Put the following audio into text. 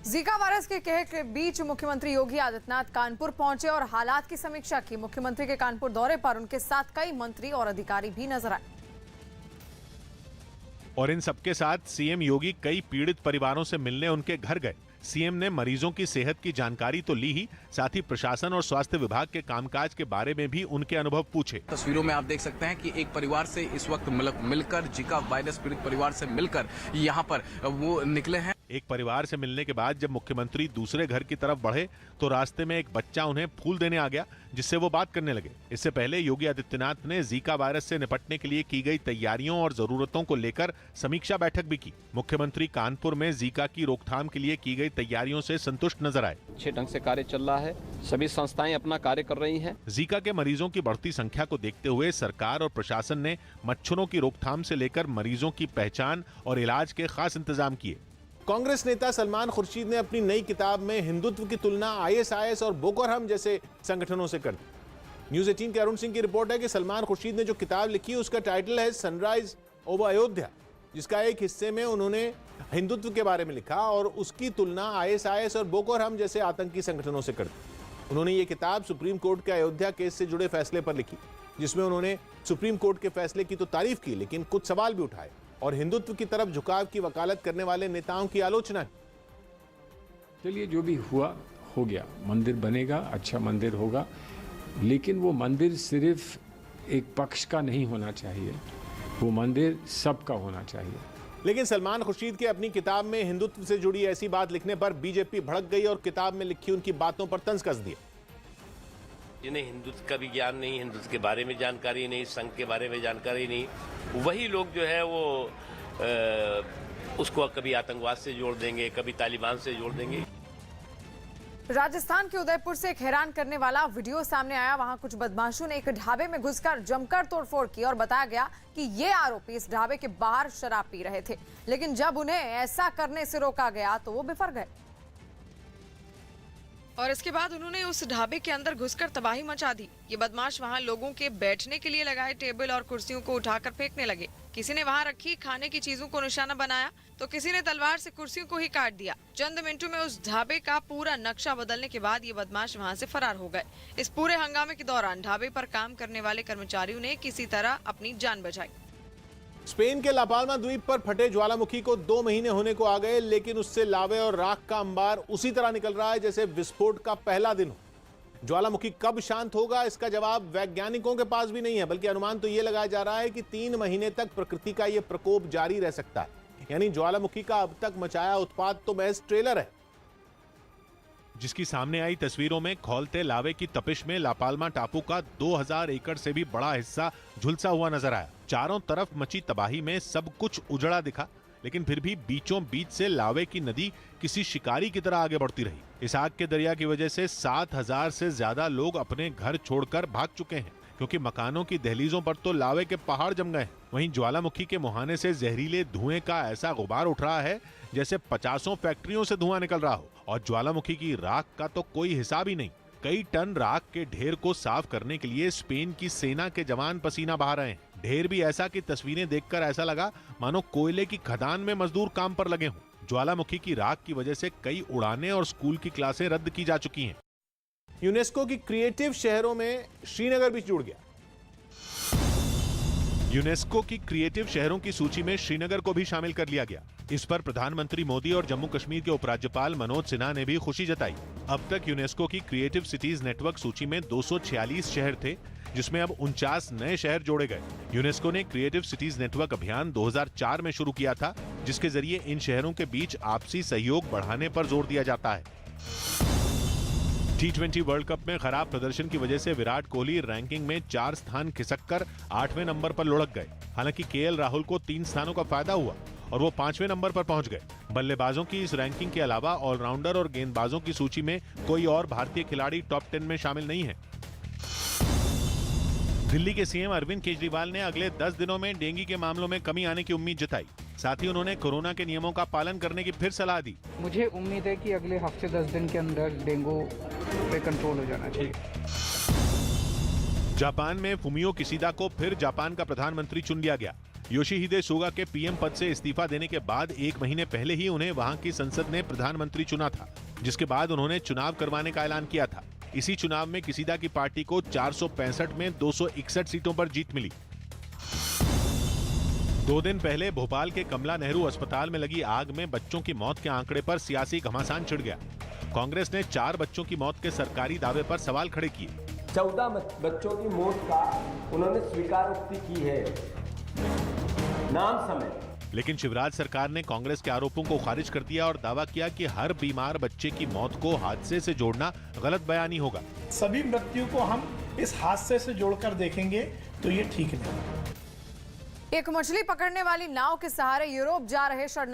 Zika virus के कहर के बीच मुख्यमंत्री योगी आदित्यनाथ कानपुर पहुंचे और हालात की समीक्षा की। मुख्यमंत्री के कानपुर दौरे पर उनके साथ कई मंत्री और अधिकारी भी नजर आए। और इन सबके साथ सीएम योगी कई पीड़ित परिवारों से मिलने उनके घर गए। सीएम ने मरीजों की सेहत की जानकारी तो ली ही, साथ ही प्रशासन और स्वास्थ्य विभाग के कामकाज के बारे में भी उनके अनुभव पूछे। तस्वीरों में आप देख सकते हैं कि एक परिवार से इस वक्त मिलकर जीका वायरस पीड़ित परिवार से मिलकर यहाँ पर वो निकले हैं। एक परिवार से मिलने के बाद जब मुख्यमंत्री दूसरे घर की तरफ बढ़े तो रास्ते में एक बच्चा उन्हें फूल देने आ गया, जिससे वो बात करने लगे। इससे पहले योगी आदित्यनाथ ने जीका वायरस से निपटने के लिए की गई तैयारियों और जरूरतों को लेकर समीक्षा बैठक भी की। मुख्यमंत्री कानपुर में जीका की रोकथाम के लिए की गई तैयारियों से संतुष्ट नजर आए। अच्छे ढंग से कार्य चल रहा है, सभी संस्थाएं अपना कार्य कर रही हैं। जीका के मरीजों की बढ़ती संख्या को देखते हुए सरकार और प्रशासन ने मच्छरों की रोकथाम से लेकर मरीजों की पहचान और इलाज के खास इंतजाम किए। कांग्रेस नेता सलमान खुर्शीद ने अपनी नई किताब में हिंदुत्व की तुलना आईएसआईएस और बोको हराम जैसे संगठनों से कर दी। न्यूज़ 18 के अरुण सिंह की रिपोर्ट है कि सलमान खुर्शीद ने जो किताब लिखी उसका टाइटल है सनराइज ओवर अयोध्या, जिसका एक हिस्से में उन्होंने हिंदुत्व के बारे में लिखा और उसकी तुलना आईएसआईएस और बोको हराम जैसे आतंकी संगठनों से कर दी। उन्होंने ये किताब सुप्रीम कोर्ट के अयोध्या केस से जुड़े फैसले पर लिखी, जिसमें उन्होंने सुप्रीम कोर्ट के फैसले की तो तारीफ की, लेकिन कुछ सवाल भी उठाए और हिंदुत्व की तरफ झुकाव की वकालत करने वाले नेताओं की आलोचना की। चलिए, जो भी हुआ हो गया, मंदिर बनेगा, अच्छा मंदिर होगा, लेकिन वो मंदिर सिर्फ एक पक्ष का नहीं होना चाहिए, वो मंदिर सबका होना चाहिए। लेकिन सलमान खुर्शीद के अपनी किताब में हिंदुत्व से जुड़ी ऐसी बात लिखने पर बीजेपी भड़क गई और किताब में लिखी उनकी बातों पर तंज कस दिया। जिन्हें हिंदुत्व का भी ज्ञान नहीं, हिंदुत्व के बारे में जानकारी नहीं, संघ के बारे में जानकारी नहीं, वही लोग जो है वो उसको कभी आतंकवाद से जोड़ देंगे, कभी तालिबान से जोड़ देंगे। राजस्थान के उदयपुर से एक हैरान करने वाला वीडियो सामने आया। वहां कुछ बदमाशों ने एक ढाबे में घुसकर जमकर तोड़फोड़ की और बताया गया कि ये आरोपी इस ढाबे के बाहर शराब पी रहे थे, लेकिन जब उन्हें ऐसा करने से रोका गया तो वो बिफर गए और इसके बाद उन्होंने उस ढाबे के अंदर घुसकर तबाही मचा दी। ये बदमाश वहां लोगों के बैठने के लिए लगाए टेबल और कुर्सियों को उठाकर फेंकने लगे। किसी ने वहां रखी खाने की चीजों को निशाना बनाया तो किसी ने तलवार से कुर्सियों को ही काट दिया। चंद मिनटों में उस ढाबे का पूरा नक्शा बदलने के बाद ये बदमाश वहां से फरार हो गए। इस पूरे हंगामे के दौरान ढाबे पर काम करने वाले कर्मचारियों ने किसी तरह अपनी जान बचाई। स्पेन के लापाल्मा द्वीप पर फटे ज्वालामुखी को 2 महीने होने को आ गए, लेकिन उससे लावे और राख का अंबार उसी तरह निकल रहा है जैसे विस्फोट का पहला दिन हो। ज्वालामुखी कब शांत होगा, इसका जवाब वैज्ञानिकों के पास भी नहीं है, बल्कि अनुमान तो यह लगाया जा रहा है कि 3 महीने तक प्रकृति का यह प्रकोप जारी रह सकता है। यानी ज्वालामुखी का अब तक मचाया उत्पात तो महज ट्रेलर है। जिसकी सामने आई तस्वीरों में खौलते लावे की तपिश में लापाल्मा टापू का 2000 एकड़ से भी बड़ा हिस्सा झुलसा हुआ नजर आया। चारों तरफ मची तबाही में सब कुछ उजड़ा दिखा, लेकिन फिर भी बीचों बीच से लावे की नदी किसी शिकारी की तरह आगे बढ़ती रही। इस आग के दरिया की वजह से 7000 से ज्यादा लोग अपने घर छोड़कर भाग चुके हैं, क्योंकि मकानों की दहलीजों पर तो लावे के पहाड़ जम गए। वहीं ज्वालामुखी के मुहाने से जहरीले धुएं का ऐसा गुबार उठ रहा है जैसे 50 फैक्ट्रियों से धुआं निकल रहा हो, और ज्वालामुखी की राख का तो कोई हिसाब ही नहीं। कई टन राख के ढेर को साफ करने के लिए स्पेन की सेना के जवान पसीना बहा रहे हैं। ढेर भी ऐसा कि तस्वीरें देखकर ऐसा लगा मानो कोयले की खदान में मजदूर काम पर लगे हों। ज्वालामुखी की राख की वजह से कई उड़ानें और स्कूल की क्लासें रद्द की जा चुकी हैं। यूनेस्को की क्रिएटिव शहरों में श्रीनगर भी जुड़ गया। यूनेस्को की क्रिएटिव शहरों की सूची में श्रीनगर को भी शामिल कर लिया गया। इस पर प्रधानमंत्री मोदी और जम्मू कश्मीर के उपराज्यपाल मनोज सिन्हा ने भी खुशी जताई। अब तक यूनेस्को की क्रिएटिव सिटीज नेटवर्क सूची में 246 शहर थे, जिसमें अब 49 नए शहर जोड़े गए। यूनेस्को ने क्रिएटिव सिटीज नेटवर्क अभियान 2004 में शुरू किया था, जिसके जरिए इन शहरों के बीच आपसी सहयोग बढ़ाने पर जोर दिया जाता है। T20 वर्ल्ड कप में खराब प्रदर्शन की वजह से विराट कोहली रैंकिंग में 4 स्थान खिसककर 8वें नंबर पर लुढ़क गए। हालांकि केएल राहुल को 3 स्थानों का फायदा हुआ और वो 5वें नंबर पर पहुंच गए। बल्लेबाजों की इस रैंकिंग के अलावा ऑलराउंडर और गेंदबाजों की सूची में कोई और भारतीय खिलाड़ी टॉप 10 में शामिल नहीं है। दिल्ली के सीएम अरविंद केजरीवाल ने अगले 10 दिनों में डेंगू के मामलों में कमी आने की उम्मीद जताई। साथ ही उन्होंने कोरोना के नियमों का पालन करने की फिर सलाह दी। मुझे उम्मीद है कि अगले हफ्ते 10 दिन के अंदर डेंगू पे कंट्रोल हो जाना चाहिए। जापान में फुमियो किशिदा को फिर जापान का प्रधानमंत्री चुन लिया गया। योशिहिदे सुगा के पीएम पद से इस्तीफा देने के बाद 1 महीने पहले ही उन्हें वहां की संसद ने प्रधानमंत्री चुना था, जिसके बाद उन्होंने चुनाव करवाने का ऐलान किया था। इसी चुनाव में किसीदा की पार्टी को 465 में 261 सीटों पर जीत मिली। 2 दिन पहले भोपाल के कमला नेहरू अस्पताल में लगी आग में बच्चों की मौत के आंकड़े पर सियासी घमासान छिड़ गया। कांग्रेस ने 4 बच्चों की मौत के सरकारी दावे पर सवाल खड़े किए। 14 बच्चों की मौत का उन्होंने स्वीकारोक्ति की है, नाम समेत। लेकिन शिवराज सरकार ने कांग्रेस के आरोपों को खारिज कर दिया और दावा किया कि हर बीमार बच्चे की मौत को हादसे से जोड़ना गलत बयानी होगा। सभी मृत्यु को हम इस हादसे से जोड़कर देखेंगे तो ये ठीक नहीं। एक मछली पकड़ने वाली नाव के सहारे यूरोप जा रहे शरणार्थी